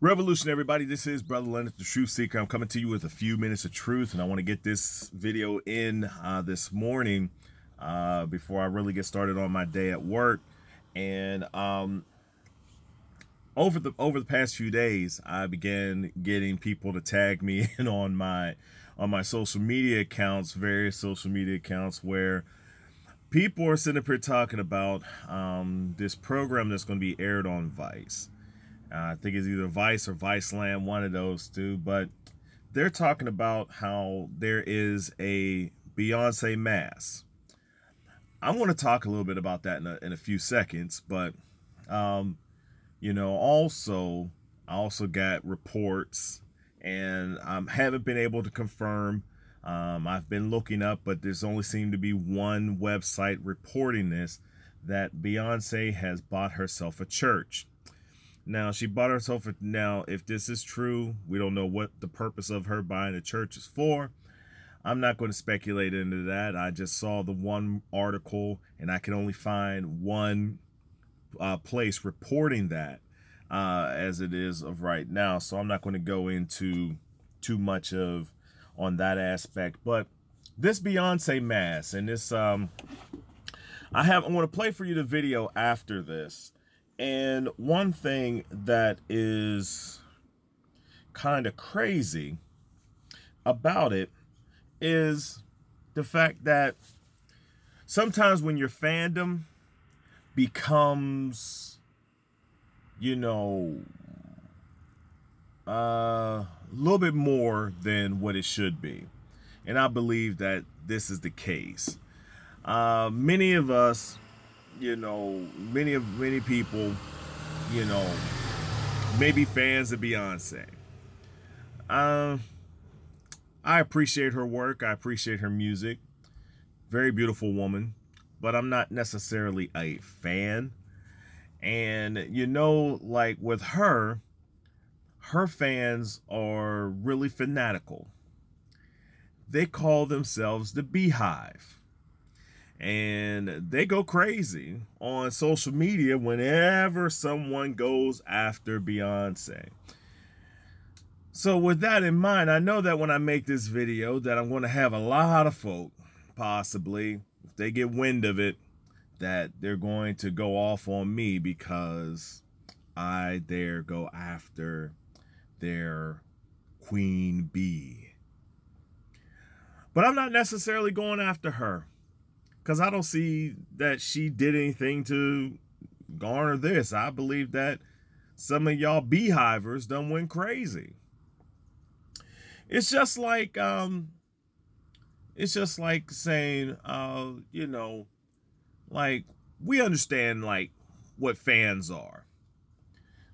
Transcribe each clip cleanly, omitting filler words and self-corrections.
Revolution, everybody. This is Brother Leonard, the Truth Seeker. I'm coming to you with a few minutes of truth, and I want to get this video in this morning before I really get started on my day at work. And over the past few days, I began getting people to tag me in on my social media accounts, various social media accounts, where people are sitting up here talking about this program that's going to be aired on Vice. I think it's either Vice or Viceland, one of those two. But they're talking about how there is a Beyoncé mass. I want to talk a little bit about that in a few seconds. But, you know, I also got reports, and I haven't been able to confirm. I've been looking up, but there's only seemed to be one website reporting this, that Beyoncé has bought herself a church. Now, she bought herself now, if this is true, we don't know what the purpose of her buying a church is for. I'm not going to speculate into that. I just saw the one article, and I can only find one place reporting that as it is of right now. So I'm not going to go into too much on that aspect. But this Beyoncé mass, and this, I'm going to play for you the video after this. And one thing that is kind of crazy about it is the fact that sometimes when your fandom becomes, you know, a little bit more than what it should be. And I believe that this is the case. Many of us, you know, many people, you know, may be fans of Beyoncé. I appreciate her work. I appreciate her music. Very beautiful woman, but I'm not necessarily a fan. And, you know, like with her fans are really fanatical. They call themselves the Beehive. And they go crazy on social media whenever someone goes after Beyoncé. So with that in mind, I know that when I make this video that I'm going to have a lot of folk, possibly, if they get wind of it, that they're going to go off on me because I dare go after their queen bee. But I'm not necessarily going after her, because I don't see that she did anything to garner this. I believe that some of y'all beehivers done went crazy. It's just like saying, you know, like, we understand like what fans are.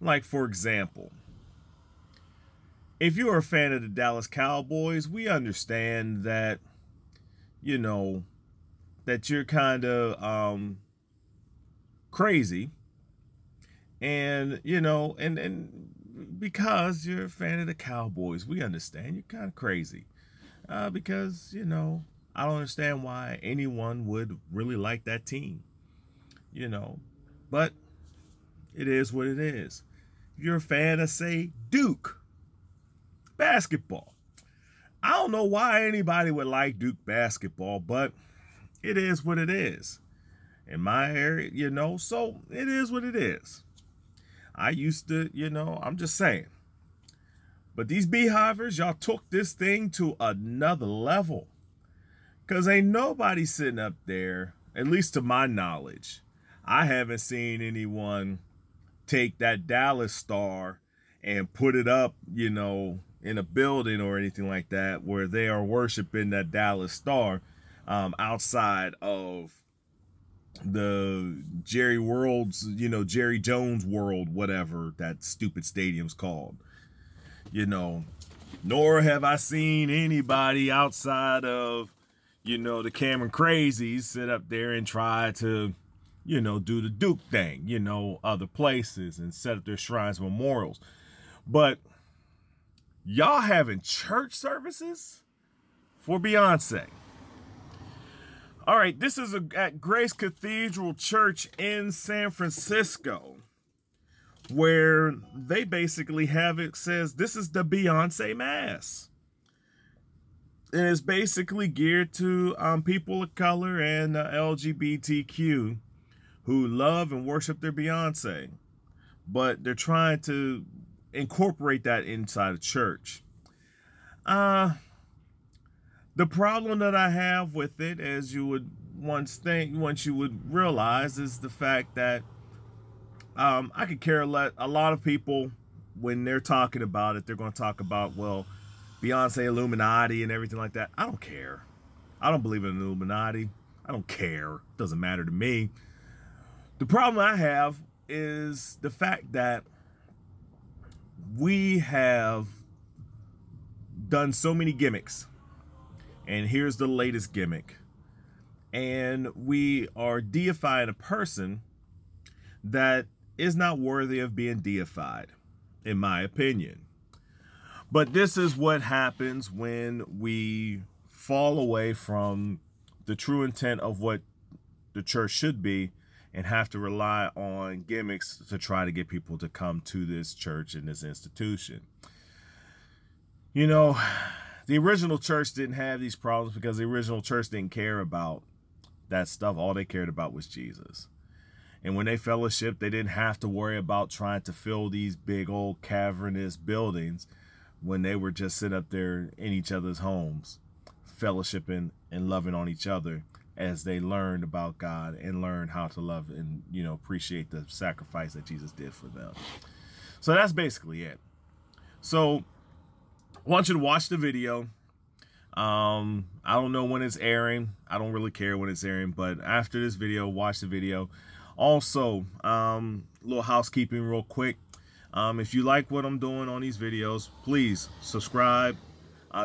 Like, for example, if you're a fan of the Dallas Cowboys, we understand that, you know, that you're kind of crazy, and you know, and because you're a fan of the Cowboys, we understand you're kind of crazy, because, you know, I don't understand why anyone would really like that team, you know, but it is what it is. If you're a fan of, say, Duke basketball, I don't know why anybody would like Duke basketball, but it is what it is. In my area, you know, so it is what it is. I used to, you know, I'm just saying. But these beehivers, y'all took this thing to another level. Because ain't nobody sitting up there, at least to my knowledge, I haven't seen anyone take that Dallas star and put it up, you know, in a building or anything like that, where they are worshiping that Dallas star. Outside of the Jerry Jones World, whatever that stupid stadium's called, you know, nor have I seen anybody outside of, you know, the Cameron Crazies sit up there and try to, you know, do the Duke thing, you know, other places and set up their shrines, memorials. But y'all having church services for Beyoncé. All right, this is at Grace Cathedral Church in San Francisco, where they basically have it says this is the Beyoncé Mass. And it's basically geared to people of color and LGBTQ who love and worship their Beyoncé. But they're trying to incorporate that inside of church. The problem that I have with it, as you would once you would realize, is the fact that I could care less. A lot of people, when they're talking about it, they're going to talk about, well, Beyonce Illuminati and everything like that. I don't care. I don't believe in Illuminati. I don't care. It doesn't matter to me. The problem I have is the fact that we have done so many gimmicks. And here's the latest gimmick. And we are deifying a person that is not worthy of being deified, in my opinion. But this is what happens when we fall away from the true intent of what the church should be and have to rely on gimmicks to try to get people to come to this church and this institution. You know, the original church didn't have these problems because the original church didn't care about that stuff. All they cared about was Jesus. And when they fellowshiped, they didn't have to worry about trying to fill these big old cavernous buildings when they were just sitting up there in each other's homes, fellowshipping and loving on each other as they learned about God and learned how to love and, you know, appreciate the sacrifice that Jesus did for them. So that's basically it. So I want you to watch the video. I don't know when it's airing. I don't really care when it's airing, but after this video, watch the video. Also, little housekeeping real quick. If you like what I'm doing on these videos, please subscribe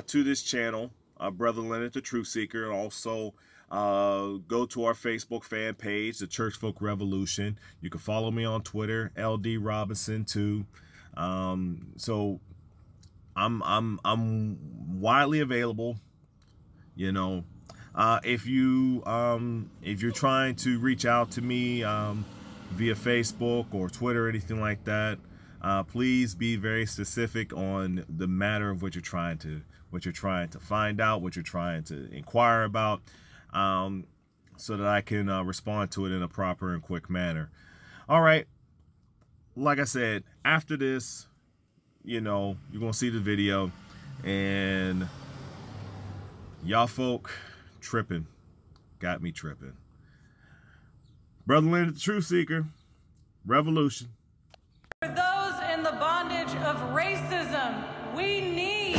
to this channel, Brother Leonard the Truth Seeker. And also go to our Facebook fan page, the Church Folk Revolution. You can follow me on Twitter, LD Robinson 2. So I'm widely available, you know. If you're trying to reach out to me via Facebook or Twitter or anything like that, please be very specific on the matter of what you're trying to find out, what you're trying to inquire about, so that I can respond to it in a proper and quick manner. All right, like I said, after this, you know, you're gonna see the video, and y'all folk tripping, got me tripping. Brother Leonard the Truth Seeker, Revolution. For those in the bondage of racism, we need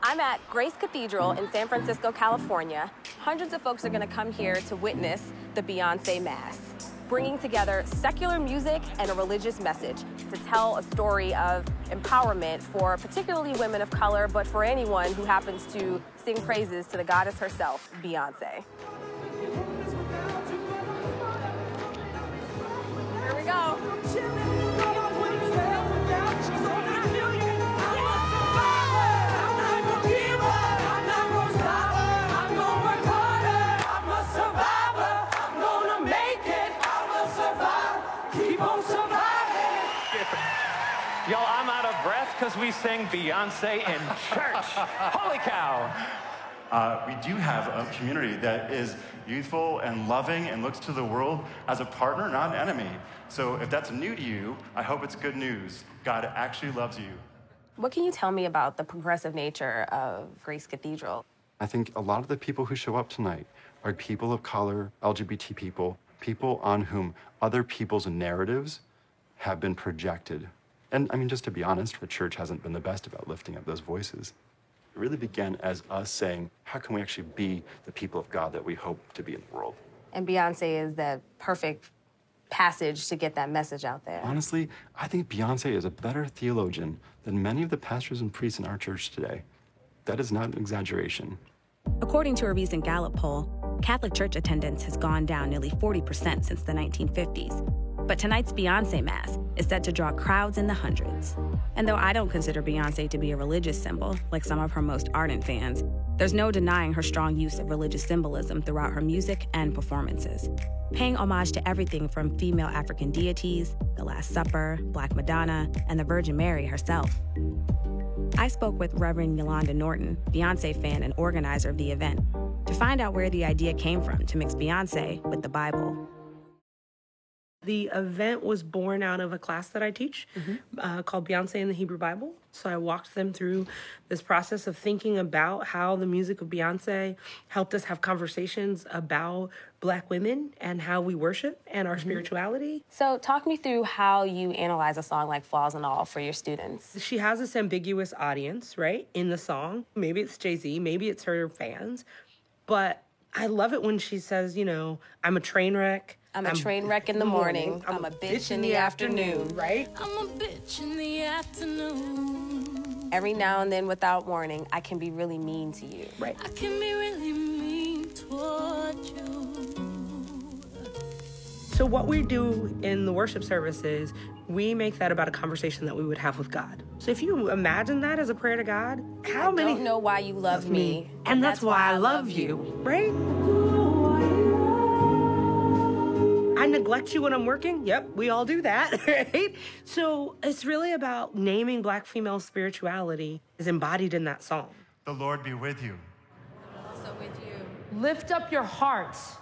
I'm at Grace Cathedral in San Francisco, California. Hundreds of folks are going to come here to witness the Beyoncé Mass, bringing together secular music and a religious message to tell a story of empowerment for particularly women of color, but for anyone who happens to sing praises to the goddess herself, Beyoncé. Here we go. Y'all, I'm out of breath because we sing Beyoncé in church. Holy cow. We do have a community that is youthful and loving and looks to the world as a partner, not an enemy. So if that's new to you, I hope it's good news. God actually loves you. What can you tell me about the progressive nature of Grace Cathedral? I think a lot of the people who show up tonight are people of color, LGBT people, people on whom other people's narratives have been projected. And I mean, just to be honest, the church hasn't been the best about lifting up those voices. It really began as us saying, how can we actually be the people of God that we hope to be in the world? And Beyoncé is the perfect passage to get that message out there. Honestly, I think Beyoncé is a better theologian than many of the pastors and priests in our church today. That is not an exaggeration. According to a recent Gallup poll, Catholic church attendance has gone down nearly 40% since the 1950s. But tonight's Beyoncé Mass is set to draw crowds in the hundreds. And though I don't consider Beyoncé to be a religious symbol, like some of her most ardent fans, there's no denying her strong use of religious symbolism throughout her music and performances, paying homage to everything from female African deities, the Last Supper, Black Madonna, and the Virgin Mary herself. I spoke with Reverend Yolanda Norton, Beyoncé fan and organizer of the event, to find out where the idea came from to mix Beyoncé with the Bible. The event was born out of a class that I teach called Beyoncé in the Hebrew Bible. So I walked them through this process of thinking about how the music of Beyoncé helped us have conversations about Black women and how we worship and our spirituality. So talk me through how you analyze a song like Flaws and All for your students. She has this ambiguous audience, right, in the song. Maybe it's Jay-Z, maybe it's her fans. But I love it when she says, you know, I'm a train wreck. I'm a train wreck in the morning. I'm a bitch in the afternoon. Right? I'm a bitch in the afternoon. Every now and then, without warning, I can be really mean to you. Right. I can be really mean toward you. So what we do in the worship service is we make that about a conversation that we would have with God. So if you imagine that as a prayer to God, how many... I don't know why you love me. And that's why I love you, right? I neglect you when I'm working. Yep, we all do that, right? So it's really about naming Black female spirituality is embodied in that song. The Lord be with you. Also with you. Lift up your hearts.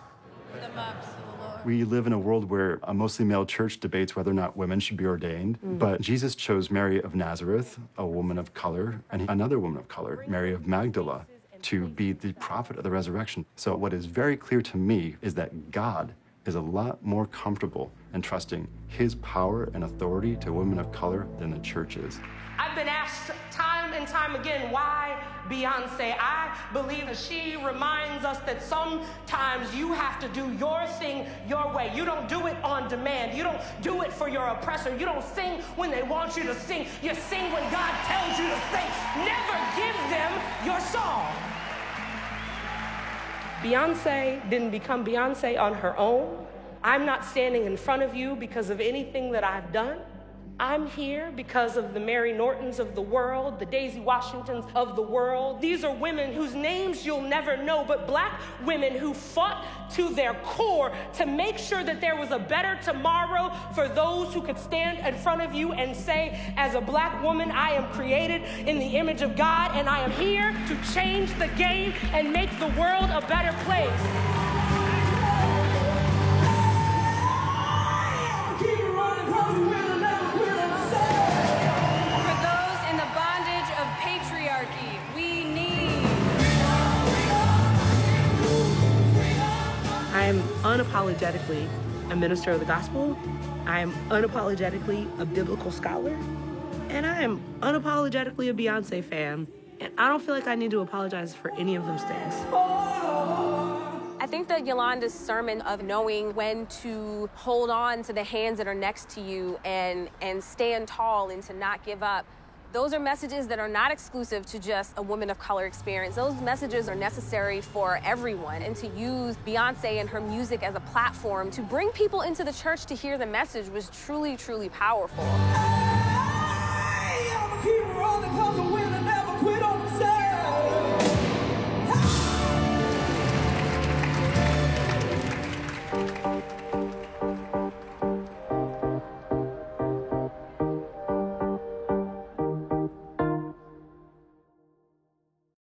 Lift them up to the Lord. We live in a world where a mostly male church debates whether or not women should be ordained. But Jesus chose Mary of Nazareth, a woman of color, and another woman of color, Mary of Magdala, to be the prophet of the resurrection. So what is very clear to me is that God is a lot more comfortable in trusting his power and authority to women of color than the church is. I've been asked time and time again, why Beyoncé? I believe that she reminds us that sometimes you have to do your thing your way. You don't do it on demand. You don't do it for your oppressor. You don't sing when they want you to sing. You sing when God tells you to sing. Never give them your song. Beyoncé didn't become Beyoncé on her own. I'm not standing in front of you because of anything that I've done. I'm here because of the Mary Nortons of the world, the Daisy Washingtons of the world. These are women whose names you'll never know, but Black women who fought to their core to make sure that there was a better tomorrow for those who could stand in front of you and say, as a Black woman, I am created in the image of God, and I am here to change the game and make the world a better place. I'm unapologetically a minister of the gospel. I am unapologetically a biblical scholar. And I am unapologetically a Beyoncé fan. And I don't feel like I need to apologize for any of those things. I think that Yolanda's sermon of knowing when to hold on to the hands that are next to you and stand tall and to not give up, those are messages that are not exclusive to just a woman of color experience. Those messages are necessary for everyone, and to use Beyoncé and her music as a platform to bring people into the church to hear the message was truly, truly powerful.